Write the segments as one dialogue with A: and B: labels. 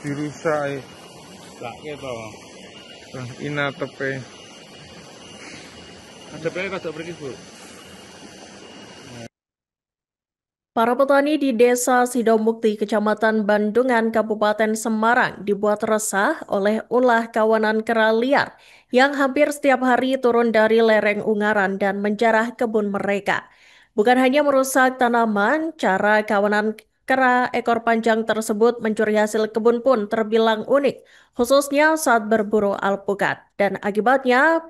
A: dirusak.
B: Lah gitu.
A: Ina tepe.
B: Ada pengen kasih pergi Bu.
C: Para petani di Desa Sidomukti, Kecamatan Bandungan, Kabupaten Semarang dibuat resah oleh ulah kawanan kera liar yang hampir setiap hari turun dari lereng Ungaran dan menjarah kebun mereka. Bukan hanya merusak tanaman, cara kawanan kera ekor panjang tersebut mencuri hasil kebun pun terbilang unik, khususnya saat berburu alpukat. Dan akibatnya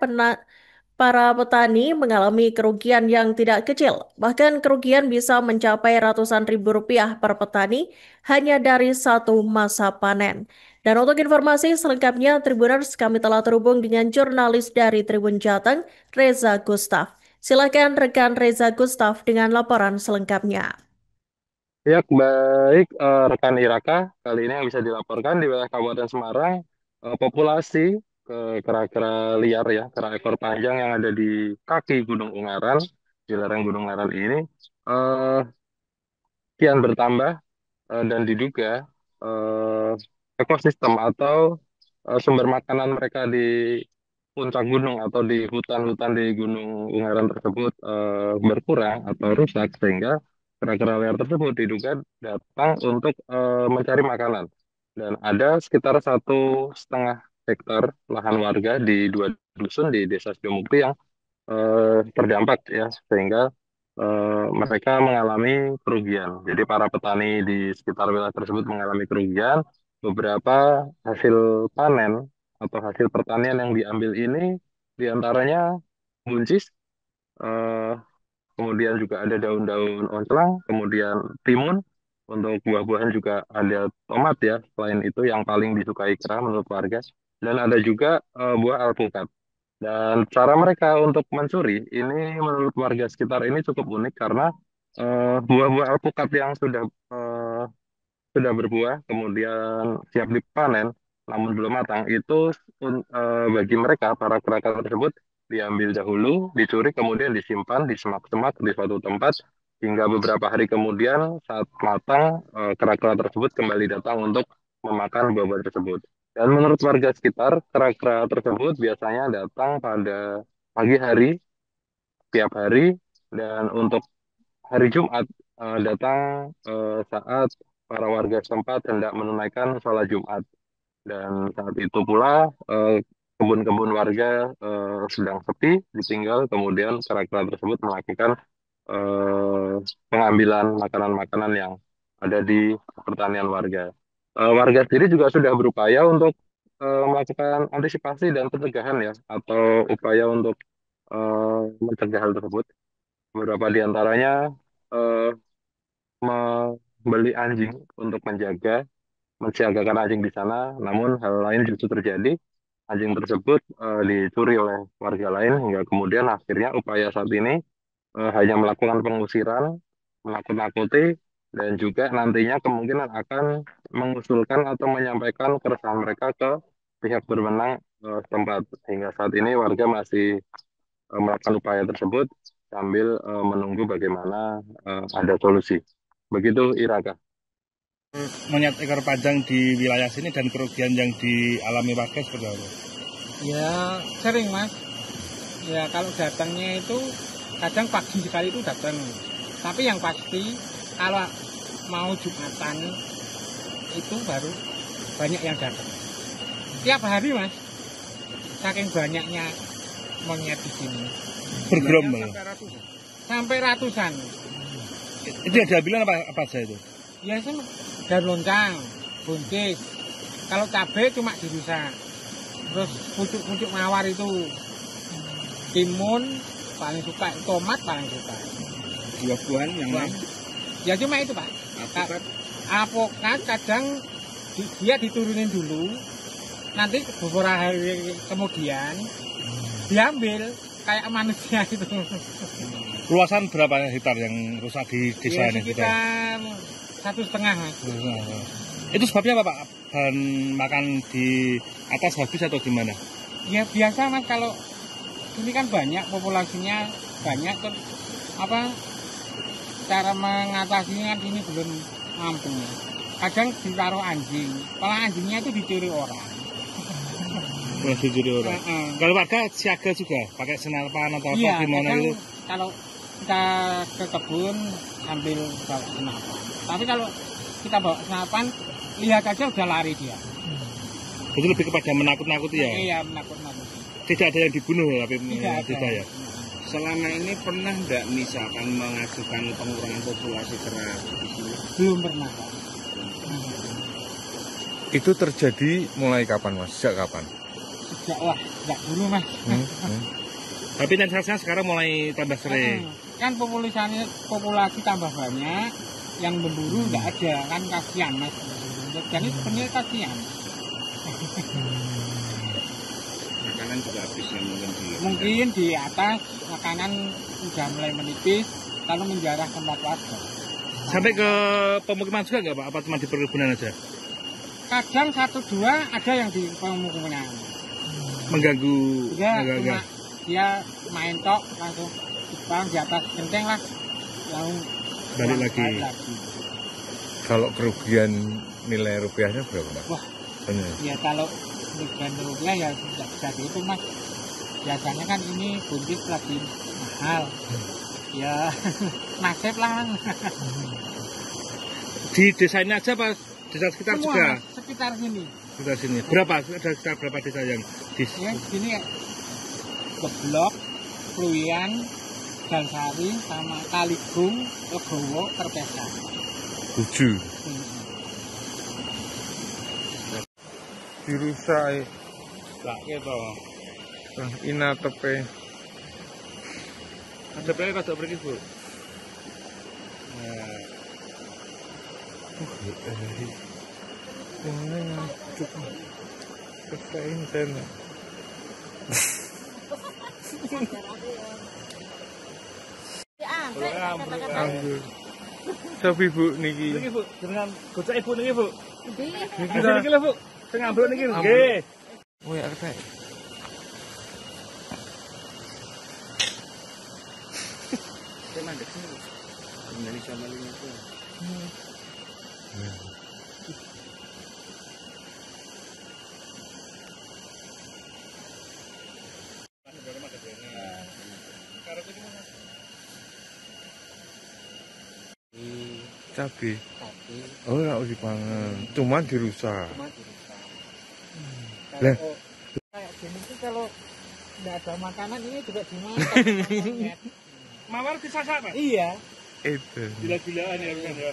C: para petani mengalami kerugian yang tidak kecil, bahkan kerugian bisa mencapai ratusan ribu rupiah per petani hanya dari satu masa panen. Dan untuk informasi selengkapnya, Tribuners, kami telah terhubung dengan jurnalis dari Tribun Jateng, Reza Gustaf. Silakan rekan Reza Gustaf dengan laporan selengkapnya.
D: Ya, baik rekan Iraka, kali ini yang bisa dilaporkan di wilayah Kabupaten Semarang, populasi kera-kera liar ya, kera ekor panjang yang ada di kaki Gunung Ungaran, di lereng Gunung Ungaran ini, eh, kian bertambah dan diduga eh, ekosistem atau sumber makanan mereka di puncak gunung atau di hutan-hutan di Gunung Ungaran tersebut berkurang atau rusak sehingga kera-kera liar tersebut diduga datang untuk mencari makanan dan ada sekitar 1,5 hektar lahan warga di 2 dusun di Desa Sidomukti yang terdampak ya sehingga mereka mengalami kerugian. Jadi para petani di sekitar wilayah tersebut mengalami kerugian. Beberapa hasil panen atau hasil pertanian yang diambil ini diantaranya buncis, eh, kemudian juga ada daun-daun onclang, kemudian timun. Untuk buah-buahan juga ada tomat ya. Selain itu yang paling disukai kera menurut warga. Dan ada juga buah alpukat. Dan cara mereka untuk mencuri ini menurut warga sekitar ini cukup unik karena buah-buah alpukat yang sudah berbuah kemudian siap dipanen namun belum matang itu bagi mereka para kera-kera tersebut diambil dahulu, dicuri kemudian disimpan di semak-semak di suatu tempat hingga beberapa hari kemudian saat matang kera-kera tersebut kembali datang untuk memakan buah-buah tersebut. Dan menurut warga sekitar, kera-kera tersebut biasanya datang pada pagi hari, tiap hari, dan untuk hari Jumat datang saat para warga setempat hendak menunaikan sholat Jumat. Dan saat itu pula kebun-kebun warga sedang sepi, ditinggal, kemudian kera-kera tersebut melakukan pengambilan makanan-makanan yang ada di pertanian warga. Warga sendiri juga sudah berupaya untuk melakukan antisipasi dan pencegahan ya, atau upaya untuk mencegah hal tersebut. Beberapa di antaranya eh, membeli anjing untuk mensiagakan anjing di sana. Namun hal lain justru terjadi. Anjing tersebut dicuri oleh warga lain hingga kemudian akhirnya upaya saat ini hanya melakukan pengusiran, menakut-nakuti, dan juga nantinya kemungkinan akan mengusulkan atau menyampaikan keresahan mereka ke pihak berwenang setempat. Hingga saat ini warga masih melakukan upaya tersebut sambil menunggu bagaimana ada solusi. Begitu Iraka.
B: Monyet ekor panjang di wilayah sini dan kerugian yang dialami warga seperti apa?
E: Ya sering Mas. Ya kalau datangnya itu kadang pagi sekali itu datang. Tapi yang pasti kalau mau Jumatan itu baru banyak yang datang. Tiap hari Mas. Saking banyaknya monyet di sini.
B: Bergerombol.
E: Sampai ratusan.
B: Itu yang diambil apa aja itu?
E: Ya sama daun loncang, buncis. Kalau cabai cuma dirusak. Terus pucuk-pucuk mawar itu, timun paling suka, tomat paling suka.
B: Buah-buahan yang lain?
E: Ya cuma itu Pak. Alpukat kadang dia diturunin dulu, nanti beberapa hari kemudian diambil kayak manusia itu.
B: Luasan berapa hektar yang rusak di desa ini?
E: Sekitar 1,5 Mas.
B: Itu sebabnya apa Pak? Bahan makan di atas habis atau gimana?
E: Ya biasa Mas, kalau ini kan banyak populasinya banyak terus apa cara mengatasinya kan ini belum mampu. kadang ditaruh anjing. Kalau anjingnya itu dicuri orang.
B: Malah dicuri orang. Kalau warga siaga juga, pakai senalpan atau apa gimana
E: kadang
B: itu?
E: kalau kita ke kebun ambil bawa senapan. Tapi kalau kita bawa senapan, lihat aja udah lari dia.
B: Itu lebih kepada menakut-nakuti ya?
E: Iya, menakut-nakuti.
B: Tidak ada yang dibunuh ya, tapi
E: Tidak
B: ya.
F: Selama ini pernah nggak misalkan mengajukan pengurangan populasi kera di sini?
E: Belum pernah, Pak.
A: Itu terjadi mulai kapan, Mas? Sejak kapan?
E: Sejak dulu, Mas.
B: Tapi tendensinya sekarang mulai tambah sering.
E: Kan populasi tambah banyak, yang berburu nggak ada, kan kasihan, Mas. Jadi sebenarnya kasihan.
F: Makanan juga habis ya
E: Mungkin di atas makanan sudah mulai menipis, lalu menjarah tempat warga.
B: Sampai ke pemukiman juga nggak Pak? Apa cuma di perkebunan aja?
E: Kadang 1-2 ada yang di pemukiman.
B: Mengganggu
E: Dia
B: agak-agak.
E: cuma dia main tok langsung di atas genteng lah, lalu
B: Balik lagi.
A: Kalau kerugian nilai rupiahnya berapa, Mas?
E: Wah.
A: Benar.
E: Ya kalau kerugian rupiah ya tidak bisa dihitung, Mas. Biasanya kan ini buntis lagi mahal. Ya nasib lah.
B: Di desa ini aja Pak? Desa sekitar
E: Semua,
B: juga?
E: Mas, sekitar sini.
B: Sekitar sini. Berapa? Ada sekitar berapa desa yang di
E: Ya sini ya. Geblok, Pluian, Dalsari, sama Kaligung, Legowo, Kerpesan.
A: 7. Dirusak.
B: Lah, gitu.
A: Ina tepe.
B: Ada berapa rada pergi, Bu? Nah,
A: Cukup. Kesain sana. Ambil. Sopi Bu niki.
B: niki Bu, dengan gocek Ibu niki Bu.
A: Niki
B: Niki lho Bu. Sing ambruk niki nggih.
A: Oh ya kata.
F: Indonesia maling itu.
A: Cabe. Oh, enggak dipangan. Cuman dirusak. Lah.
E: Kayak gini sih kalau nggak ada makanan ini juga dimakan.
B: Mawar disasak Pak?
E: Iya.
A: Itu.
B: Gila-gilaan ya kan ya.